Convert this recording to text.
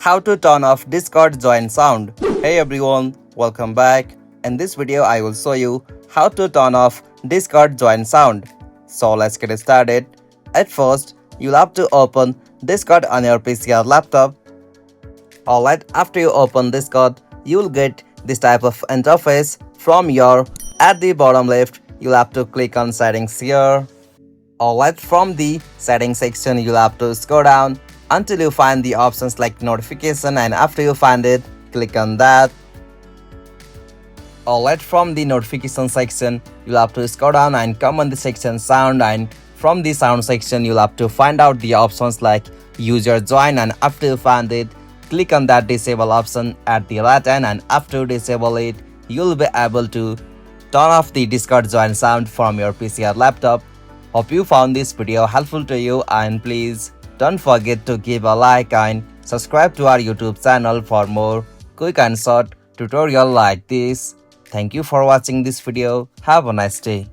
How to turn off Discord join sound. Hey everyone, welcome back. In this video I will show you how to turn off Discord join sound. So let's get started. At first, you'll have to open Discord on your PC or laptop. Alright, after you open Discord, you'll get this type of interface from your at the bottom left. You'll have to click on settings here. Alright, from the settings section you'll have to scroll down until you find the options like notification, and after you find it, click on that. Alright, from the notification section you'll have to scroll down and come on the section sound, and from the sound section you'll have to find out the options like user join, and after you find it, click on that disable option at the right end, and after you disable it, you'll be able to turn off the Discord join sound from your PC or laptop. Hope you found this video helpful to you, and please don't forget to give a like and subscribe to our YouTube channel for more quick and short tutorial like this. Thank you for watching this video. Have a nice day.